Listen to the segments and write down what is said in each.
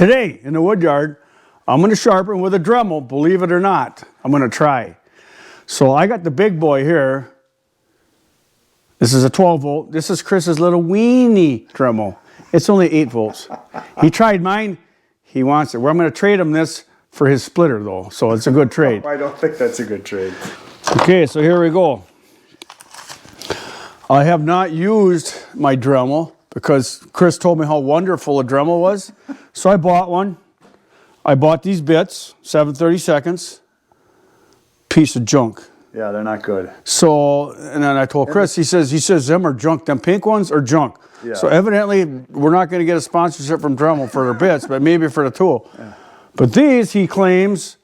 Today in the wood yard, I'm going to sharpen with a Dremel, believe it or not. I'm going to try. So I got the big boy here. This is a 12 volt. This is Chris's little weenie Dremel. It's only 8 volts. He tried mine. He wants it. Well, I'm going to trade him this for his splitter though. So it's a good trade. I don't think that's a good trade. Okay, so here we go. I have not used my Dremel because Chris told me how wonderful a Dremel was. So I bought one. I bought these bits, 7/32. Piece of junk. Yeah, they're not good. So, and then I told Chris, he says them are junk. Them pink ones are junk. Yeah. So evidently we're not going to get a sponsorship from Dremel for their bits, but maybe for the tool. Yeah. But these, he claims,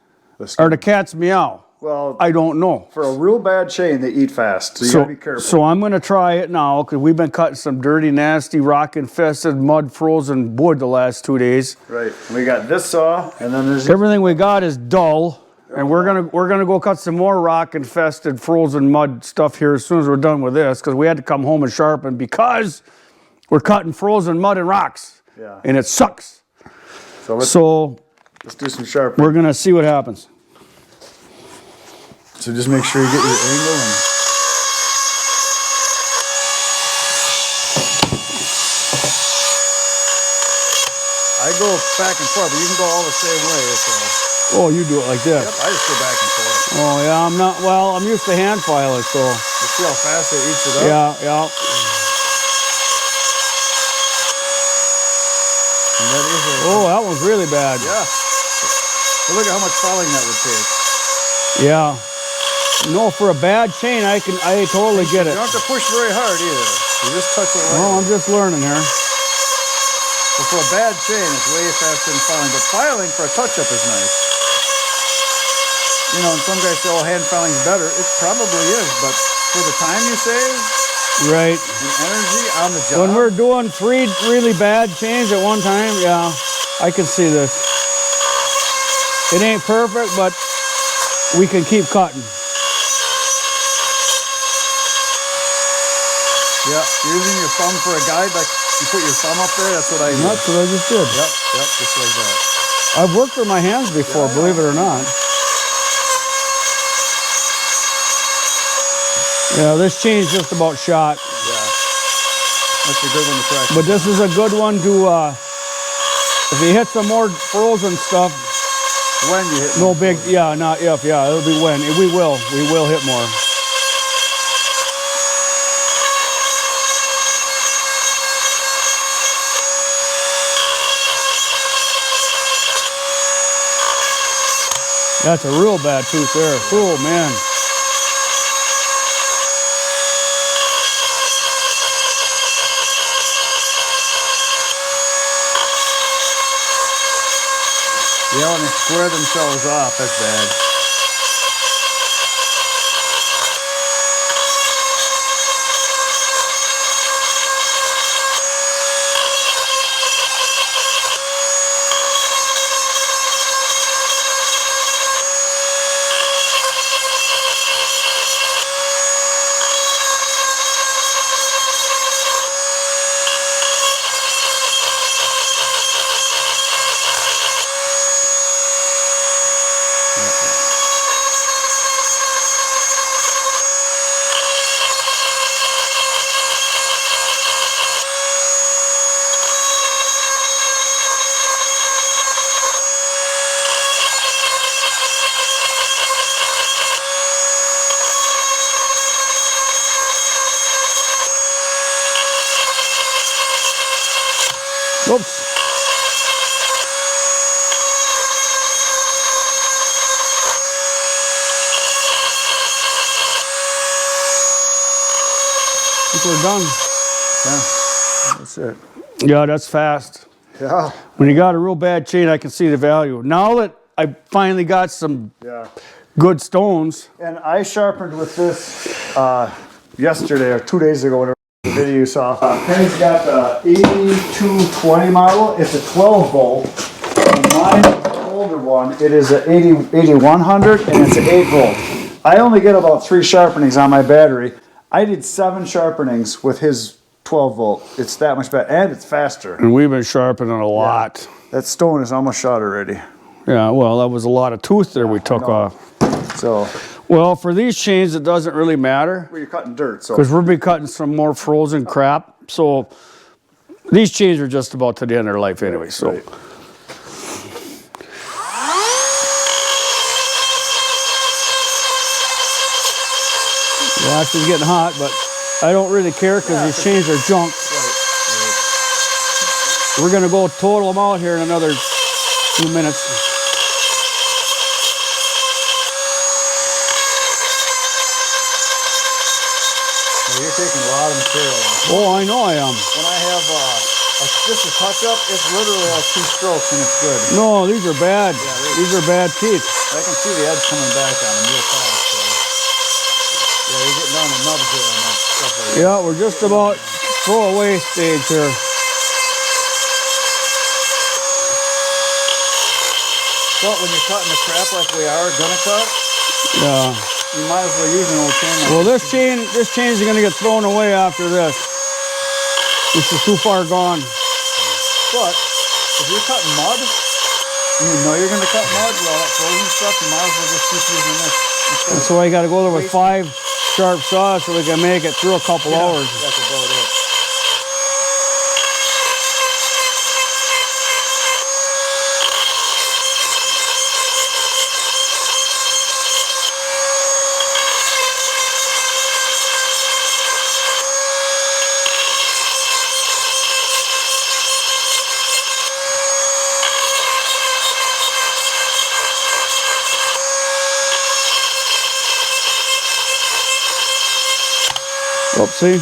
are the cat's meow. Well, I don't know. For a real bad chain, they eat fast, so you gotta be careful. So I'm going to try it now because we've been cutting some dirty, nasty, rock-infested, mud-frozen wood the last 2 days. Right. We got this saw, and then there's everything we got is dull, and we're gonna go cut some more rock-infested, frozen mud stuff here as soon as we're done with this because we had to come home and sharpen because we're cutting frozen mud and rocks. Yeah. And it sucks. So let's do some sharpening. We're gonna see what happens. So just make sure you get your angle and I go back and forth, but you can go all the same way. So. Oh, you do it like this? Yep, I just go back and forth. Oh yeah, I'm used to hand filing, so. You see how fast it eats it up? Yeah. And that is that one's really bad. Yeah. But look at how much filing that would take. Yeah. No, for a bad chain, I totally get it. You don't have to push very hard either. You just touch it lightly. Oh, I'm just learning here. But for a bad chain, it's way faster than filing. But filing for a touch-up is nice. You know, and some guys say, oh, hand filing's better. It probably is, but for the time you save, right, and energy on the job. When we're doing 3 really bad chains at one time, yeah, I can see this. It ain't perfect, but we can keep cutting. Yeah, using your thumb for a guide, like you put your thumb up there, that's what I do. That's what I just did. Yep, just like that. I've worked with my hands before, believe it or not. Yeah, this chain's just about shot. Yeah, that's a good one to practice. But this is a good one to, if you hit some more frozen stuff. When you hit no big, yeah, not if, yeah, it'll be when. We will hit more. That's a real bad tooth there. Oh, man. Yeah, when they square themselves off, that's bad. Oops. I think we're done. Yeah, that's it. Yeah, that's fast. Yeah. When you got a real bad chain, I can see the value. Now that I finally got some good stones. And I sharpened with this yesterday or 2 days ago, whatever the video you saw. Penny's got the 8220 model. It's a 12 volt. And mine is the older one. It is an 8100 and it's an 8 volt. I only get about 3 sharpenings on my battery. I did 7 sharpenings with his 12 volt. It's that much better, and it's faster. And we've been sharpening a lot. That stone is almost shot already. Yeah, well, that was a lot of tooth there we took off. So, Well, for these chains, it doesn't really matter well, you're cutting dirt, so. because we'll be cutting some more frozen crap. So these chains are just about to the end of their life anyway. So. Right. The wax is getting hot, but I don't really care because these chains are junk. We're going to go total them out here in another few minutes. You're taking a lot of material off. Oh, I know I am. When I have just a touch up, it's literally like 2 strokes and it's good. No, these are bad. These are bad teeth. I can see the edge coming back on them real fast. So. Yeah, you're getting down to nubs here on that stuff like that. Yeah, we're just about throwaway stage here. But when you're cutting the crap like we are gonna cut, Yeah. you might as well use an old chain. Like Well, this chain is going to get thrown away after this. This is too far gone. But if you're cutting mud, and you know you're gonna cut mud with all that frozen stuff, you might as well just keep using this. And so I got to go there with 5 sharp saws so we can make it through a couple hours. That's about it. Oopsie.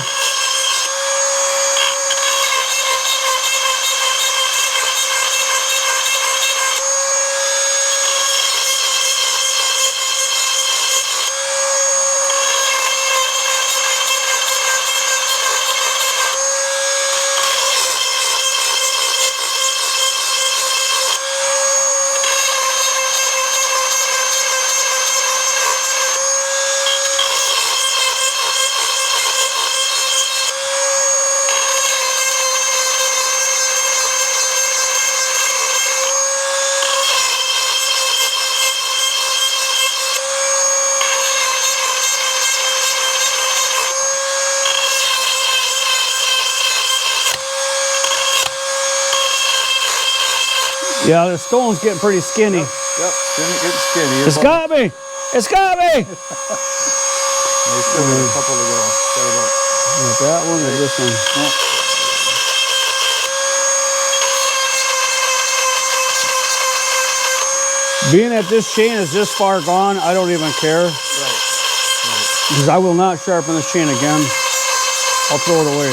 Yeah, the stone's getting pretty skinny. Yep, getting skinny. It's got me! It's got me! There's still a couple to go. Like that one or this one? Being that this chain is this far gone, I don't even care. Right. Because I will not sharpen this chain again. I'll throw it away.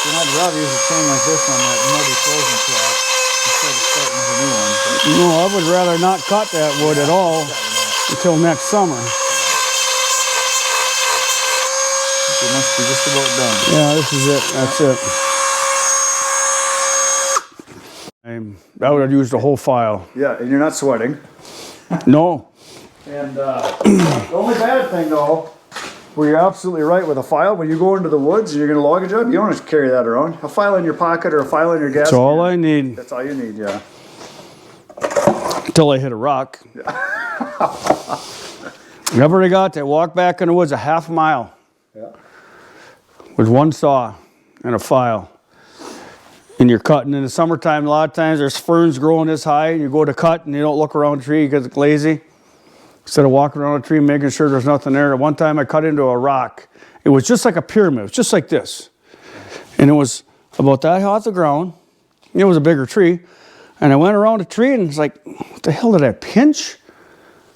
Then I'd rather use a chain like this on that muddy frozen crap instead of starting with a new one. But No, I would rather not cut that wood at all until next summer. it must be just about done. Yeah, this is it. That's it. I would have used the whole file. Yeah, and you're not sweating. No. And the only bad thing though, where you're absolutely right with a file, when you go into the woods and you're gonna log a job, you don't have to carry that around. A file in your pocket or a file in your gas That's all can, I need. that's all you need, yeah. Until I hit a rock. I've already got to walk back in the woods a half mile Yeah. with one saw and a file. And you're cutting in the summertime, a lot of times there's ferns growing this high and you go to cut and you don't look around the tree because it's lazy. Instead of walking around the tree making sure there's nothing there. One time I cut into a rock. It was just like a pyramid. It was just like this. And it was about that high off the ground. It was a bigger tree. And I went around the tree and it's like, what the hell did I pinch?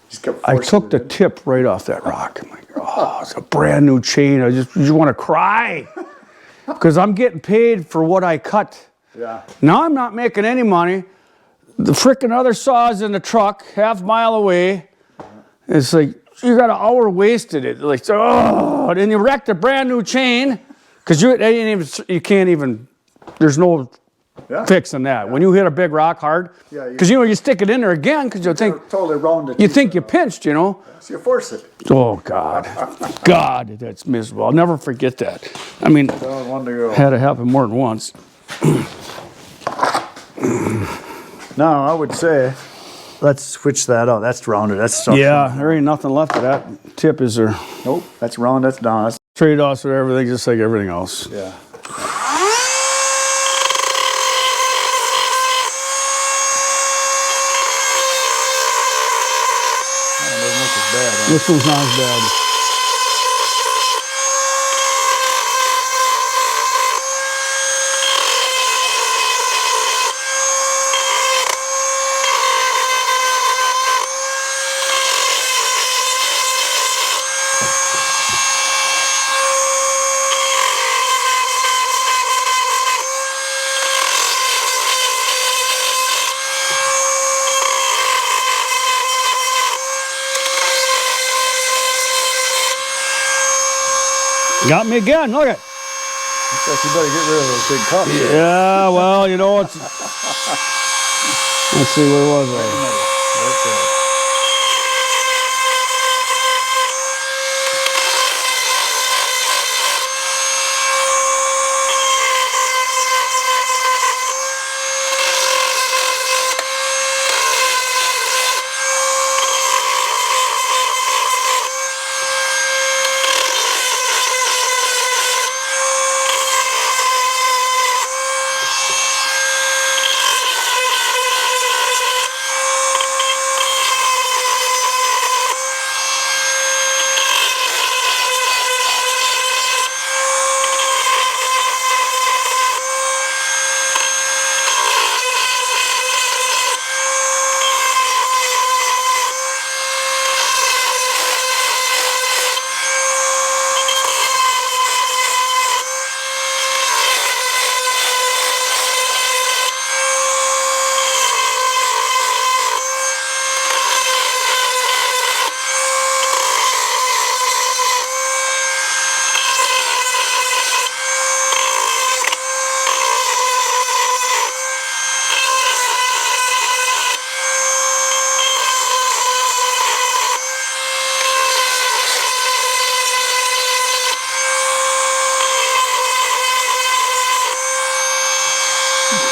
Just kept I forcing took it the in. tip right off that rock. I'm like, oh, it's a brand new chain. I just want to cry. Because I'm getting paid for what I cut. Yeah. Now I'm not making any money. The frickin' other saw's in the truck, half mile away. It's like, you got an hour wasted. It like, oh, and then you wrecked a brand new chain. Because you can't even, there's no fixing that. When you hit a big rock hard, Yeah, because you stick it in there again because you think totally rounded. you think you pinched, you know. So you force it. Oh God, God, that's miserable. I'll never forget that. I mean, One to go. had it happen more than once. Now I would say, let's switch that out. That's rounded. That's stuff. Yeah, there ain't nothing left of that tip, is there? Nope. That's round. That's down. That's Trade-offs with everything, just like everything else. yeah. That doesn't look as bad. Huh? This one's not as bad. Got me again, look at it. Looks like you better get rid of those big cups. Yeah, well, you know, it's... Let's see, where was I?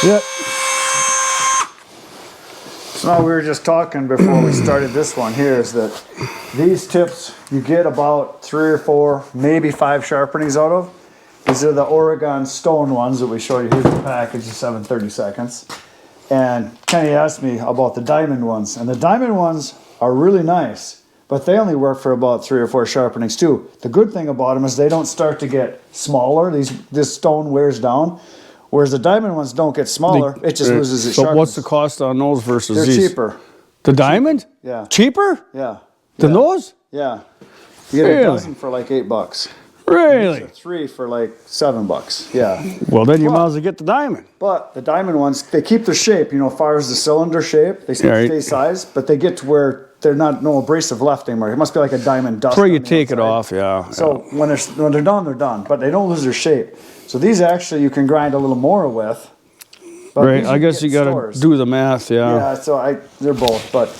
Yep. So now we were just talking before we started this one here is that these tips you get about 3 or 4, maybe 5 sharpenings out of. These are the Oregon stone ones that we showed you. Here's the package of 7/30 seconds. And Kenny asked me about the diamond ones. And the diamond ones are really nice, but they only work for about 3 or 4 sharpenings too. The good thing about them is they don't start to get smaller. This stone wears down. Whereas the diamond ones don't get smaller, it just loses its sharpness. So what's the cost on those versus They're these? cheaper. The diamond? Yeah. Cheaper Yeah. than yeah. those? Yeah. You get Really? a dozen for like $8. Really? 3 for like $7. Yeah. Well, then you might as well get the diamond. But the diamond ones, they keep their shape, you know, as far as the cylinder shape, they stay size, but they get to where they're not no abrasive left anymore. It must be like a diamond dust. Before you on the take it outside. off, yeah. So when they're done, they're done. But they don't lose their shape. So these actually you can grind a little more with. But Right, these I guess get you got to stores. do the math, yeah. Yeah, so they're both. But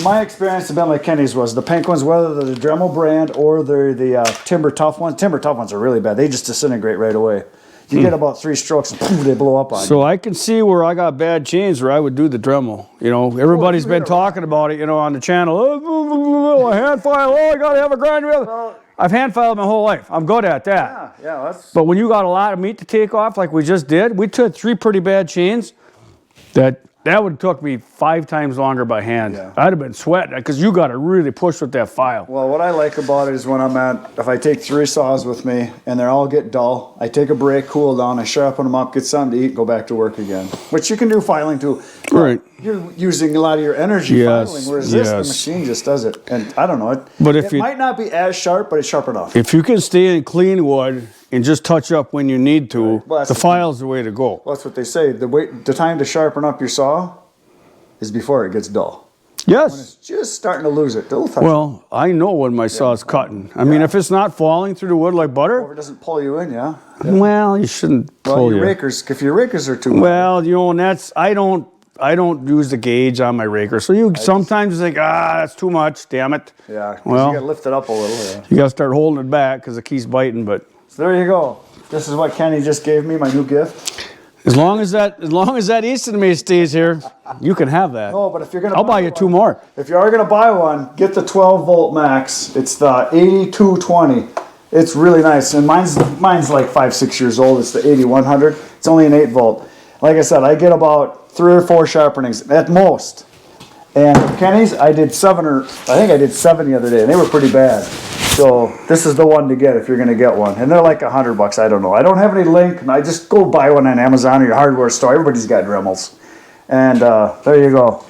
my experience has been like Kenny's was. The pink ones, whether they're the Dremel brand or they're the Timber Tough ones. Timber Tough ones are really bad. They just disintegrate right away. You get about 3 strokes and poof, they blow up on you. So I can see where I got bad chains where I would do the Dremel. You know, everybody's been talking about it, you know, on the channel. Oh, a hand file, oh, I got to have a grinder. I've hand filed my whole life. I'm good at that. Yeah, that's... But when you got a lot of meat to take off like we just did, we took 3 pretty bad chains that would have took me 5 times longer by hand. Yeah. I'd have been sweating because you got to really push with that file. Well, what I like about it is when if I take 3 saws with me and they all get dull, I take a break, cool down, I sharpen them up, get something to eat, go back to work again. Which you can do filing too. Right. You're using a lot of your energy filing, whereas this, the machine just does it. And I don't know, it might not be as sharp, but it's sharp enough. If you can stay in clean wood and just touch up when you need to, Well, the file's the way to go. Well, that's what they say. The time to sharpen up your saw is before it gets dull. Yes. It's just starting to lose it. Don't touch Well, I know when my saw is cutting. I mean, if it's not falling through the wood like it. If butter, it doesn't pull you in, yeah. well, you shouldn't Well, pull your you. rakers, if your rakers are too high. Well, you know, and that's I don't use the gauge on my raker. So you sometimes think, that's too much. Damn it. Yeah, 'cause Well, you got to lift it up a little. Yeah. you got to start holding it back because it keeps biting. But So there you go. This is what Kenny just gave me, my new gift. as long as that Easton May stays here, you can have that. Oh, but if you're gonna, I'll buy you 2 more. If you are gonna buy one, get the 12 volt max. It's the 8220. It's really nice, and mine's like 5-6 years old. It's the 8100. It's only an 8 volt. Like I said, I get about 3 or 4 sharpenings at most. And with Kenny's, I think I did 7 the other day, and they were pretty bad. So this is the one to get if you're gonna get one, and they're like $100. I don't know. I don't have any link, and I just go buy one on Amazon or your hardware store. Everybody's got Dremels, and there you go.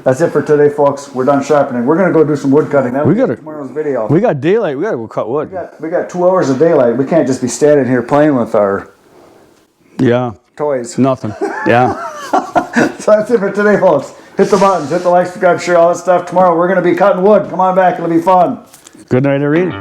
That's it for today, folks. We're done sharpening. We're gonna go do some wood cutting. That'll be tomorrow's video. We got daylight. We got to go cut wood. We got 2 hours of daylight. We can't just be standing here playing with our toys. Nothing. Yeah. So that's it for today, folks. Hit the buttons, hit the like, subscribe, share, all that stuff. Tomorrow we're gonna be cutting wood. Come on back. It'll be fun. Good night, Irene.